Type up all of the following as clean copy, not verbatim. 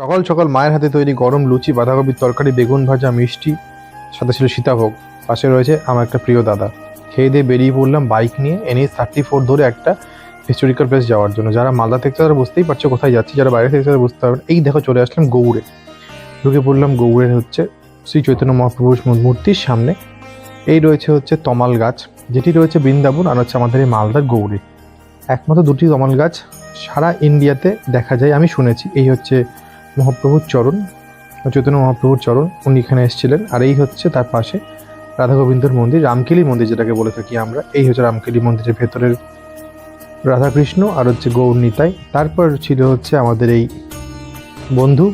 সকাল সকাল মায়ের হাতে তৈরি গরম লুচি, বাঁধাকপির তরকারি, বেগুন ভাজা, মিষ্টি, সাথে ছিল সীতাভোগ। পাশে রয়েছে আমার একটা প্রিয় দাদা। খেয়ে দিয়ে বেরিয়ে পড়লাম বাইক নিয়ে NH-34 ধরে একটা হিস্টোরিক্যাল প্লেস যাওয়ার জন্য। যারা মালদা থেকে তারা বুঝতেই পারছো কোথায় যাচ্ছি, যারা বাইরে থেকে তারা বুঝতে পারবেন। এই দেখো চলে আসলাম গৌড়ে। ঢুকে পড়লাম গৌড়ের শ্রী চৈতন্য মহাপ্রভুর মূর্তির সামনে। এই রয়েছে তমাল গাছ, যেটি রয়েছে বৃন্দাবন আর আমাদের এই মালদার গৌড়ে। একমাত্র দুটি তমাল গাছ সারা ইন্ডিয়াতে দেখা যায় আমি শুনেছি। এই মহাপ্রভুর চরণ, চৈতন্য মহাপ্রভুর চরণ, উনি এখানে এসেছিলেন। আর এই তার পাশে রাধা গোবিন্দর মন্দির, রামকেলি মন্দির যেটাকে বলে থাকি আমরা। এই রামকেলি মন্দিরের ভেতরের রাধাকৃষ্ণ আর গৌর নিতাই। তারপর ছিল আমাদের এই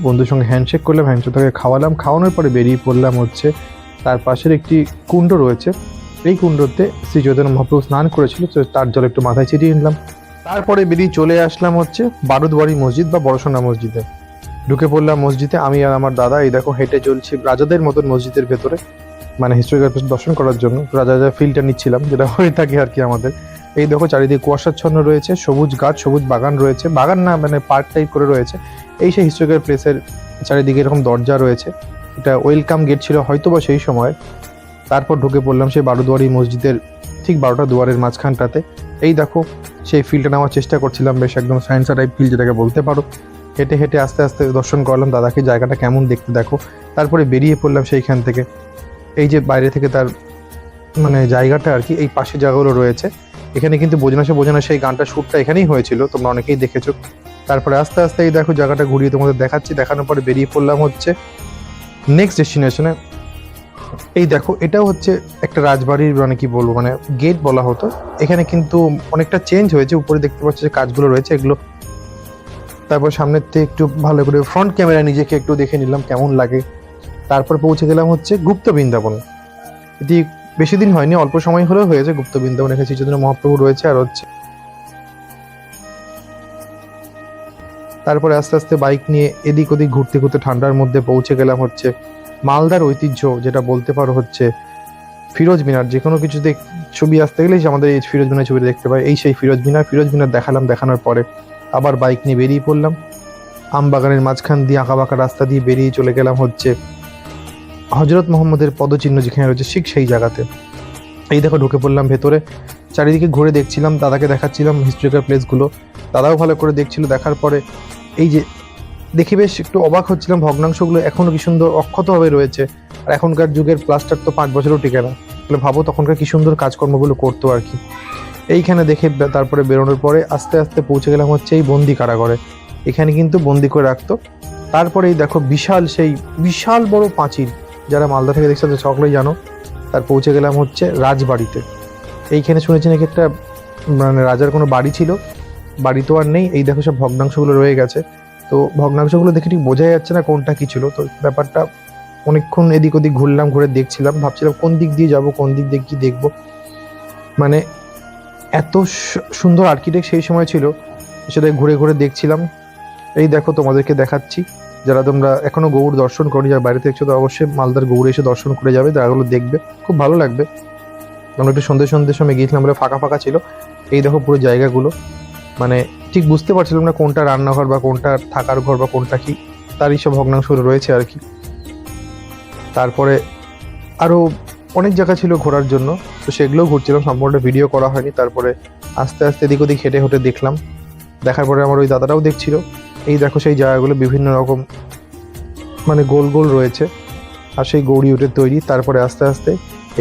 বন্ধুর সঙ্গে হ্যান্ডশেক করলাম, হ্যান্ডশেক খাওয়ালাম। খাওয়ানোর পরে বেরিয়ে পড়লাম তার পাশের একটি কুণ্ড রয়েছে। এই কুণ্ডতে শ্রী চৈতন্য মহাপ্রভু স্নান করেছিল, তো তার জল একটু মাথায় ছিটিয়ে নিলাম। তারপরে বেরিয়ে চলে আসলাম বারুদবাড়ি মসজিদ বা বড়সোনা মসজিদে। ঢুকে পড়লাম মসজিদে, আমি আর আমার দাদা। এই দেখো হেঁটে চলছি রাজাদের মতন মসজিদের ভেতরে, মানে হিস্টোরিক্যাল প্লেস দর্শন করার জন্য। রাজা ফিলটা নিচ্ছিলাম, যেটা হয়ে থাকে আর কি আমাদের। এই দেখো চারিদিকে কুয়াশাচ্ছন্ন রয়েছে, সবুজ গাছ, সবুজ বাগান রয়েছে। বাগান না, মানে পার্ক টাইপ করে রয়েছে। এই সেই হিস্টোরিক্যাল প্লেসের চারিদিকে এরকম দরজা রয়েছে। এটা ওয়েলকাম গেট ছিল হয়তো বা সেই সময়। তারপর ঢুকে পড়লাম সেই বারুদবাড়ি মসজিদের ঠিক 12টা দুয়ারের মাঝখানটাতে। এই দেখো সেই ফিল্ডটা নেওয়ার চেষ্টা করছিলাম, বেশ একদম সায়েন্সা টাইপ ফিল্ড যেটাকে বলতে পারো। হেঁটে হেঁটে আস্তে আস্তে দর্শন করলাম দাদাকে, জায়গাটা কেমন দেখতে দেখো। তারপরে বেরিয়ে পড়লাম সেইখান থেকে। এই যে বাইরে থেকে তার মানে জায়গাটা আর কি, এই পাশে জায়গাগুলো রয়েছে। এখানে কিন্তু বোঝানো সেই গানটা শ্যুটটা এখানেই হয়েছিল, তোমরা অনেকেই দেখেছো। তারপরে আস্তে আস্তে এই দেখো জায়গাটা ঘুরিয়ে তোমাদের দেখাচ্ছি। দেখানোর পরে বেরিয়ে পড়লাম নেক্সট ডেস্টিনেশনে। এই দেখো এটাও একটা রাজবাড়ির, মানে কি বলবো, মানে গেট বলা হতো। এখানে কিন্তু অনেকটা চেঞ্জ হয়েছে। উপরে দেখতে পাচ্ছি যে কাজগুলো রয়েছে এগুলো। তারপর সামনের থেকে একটু ভালো করে ফ্রন্ট ক্যামেরা নিজেকে একটু দেখে নিলাম কেমন লাগে। তারপর পৌঁছে গেলাম গুপ্ত বৃন্দাবন। এটি বেশি দিন হয়নি, অল্প সময় হলেও হয়েছে গুপ্ত বৃন্দাবন। এখানে শ্রীচৈতন্য মহাপ্রভু রয়েছে আর তারপরে আস্তে আস্তে বাইক নিয়ে এদিক ওদিক ঘুরতে ঘুরতে ঠান্ডার মধ্যে পৌঁছে গেলাম মালদার ঐতিহ্য, যেটা বলতে পারো ফিরোজ মিনার। যে কোনো কিছু ছবি আসতে গেলেই আমাদের এই ফিরোজ মিনার ছবিটা দেখতে পাই। এই সেই ফিরোজ মিনার দেখালাম। দেখানোর পরে আবার বাইক নিয়ে বেরিয়ে পড়লাম। আমবাগানের মাঝখান দিয়ে আঁকা বাঁকা রাস্তা দিয়ে বেরিয়ে চলে গেলাম হজরত মোহাম্মদের পদচিহ্ন যেখানে রয়েছে ঠিক সেই জায়গাতে। এই দেখো ঢুকে পড়লাম ভেতরে। চারিদিকে ঘুরে দেখছিলাম, দাদাকে দেখাচ্ছিলাম হিস্টোরিক্যাল প্লেসগুলো। দাদাও ভালো করে দেখছিল। দেখার পরে এই যে দেখি বেশ একটু অবাক হচ্ছিলাম, ভগ্নাংশগুলো এখনো কি সুন্দর অক্ষতভাবে রয়েছে। আর এখনকার যুগের প্লাস্টার তো 5 বছরও টিকে না। তাহলে ভাবো তখনকার কি সুন্দর কাজকর্মগুলো করতো আর কি। এইখানে দেখে তারপরে বেরোনোর পরে আস্তে আস্তে পৌঁছে গেলাম এই বন্দি কারাগারে। এখানে কিন্তু বন্দি করে রাখতো। তারপরে এই দেখো বিশাল বড় পাঁচিল, যারা মালদা থেকে দেখছো সকলেই জানো। তার পৌঁছে গেলাম রাজবাড়িতে। এইখানে শুনেছি নাকি একটা মানে রাজার কোনো বাড়ি ছিল, বাড়ি তো আর নেই। এই দেখো সব ভগ্নাংশগুলো রয়ে গেছে। তো ভগ্নাংশগুলো দেখে ঠিক বোঝা যাচ্ছে না কোনটা কি ছিল। তো ব্যাপারটা অনেকক্ষণ এদিক ওদিক ঘুরলাম, ঘুরে দেখছিলাম, ভাবছিলাম কোন দিক দিয়ে যাব, কোন দিক দিয়ে কি দেখবো। মানে এত সুন্দর আর্কিটেক্ট সেই সময় ছিল, সেটা ঘুরে ঘুরে দেখছিলাম। এই দেখো তোমাদেরকে দেখাচ্ছি। যারা তোমরা এখনো গৌড় দর্শন করো, যারা বাইরে দেখছো, তো অবশ্যই মালদার গৌড়ে এসে দর্শন করে যাবে, জায়গাগুলো দেখবে, খুব ভালো লাগবে। আমরা একটু সন্ধ্যের সময় গিয়েছিলাম, আমরা ফাঁকা ফাঁকা ছিল। এই দেখো পুরো জায়গাগুলো, মানে ঠিক বুঝতে পারছিলাম না কোনটা রান্নাঘর বা কোনটা থাকার ঘর বা কোনটা কি, তারই সব ভগ্নাংশগুলো রয়েছে আর কি। তারপরে আরও অনেক জায়গা ছিল ঘোরার জন্য, তো সেগুলোও ঘুরছিলাম, সম্পূর্ণ ভিডিও করা হয়নি। তারপরে আস্তে আস্তে এদিক ওদিক হেঁটে হেঁটে দেখলাম। দেখার পরে আমার ওই দাদাটাও দেখছিল। এই দেখো সেই জায়গাগুলো বিভিন্ন রকম মানে গোল গোল রয়েছে, আর সেই গৌড়ি উঠে তৈরি। তারপরে আস্তে আস্তে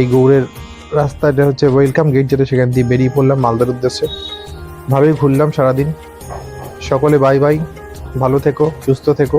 এই গৌড়ের রাস্তাটা ওয়েলকাম গেট, যেটা সেখান দিয়ে বেরিয়ে পড়লাম মালদার উদ্দেশ্যে। ভালোই ঘুরলাম সারাদিন। সকলে বাই বাই, ভালো থেকো, সুস্থ থেকো।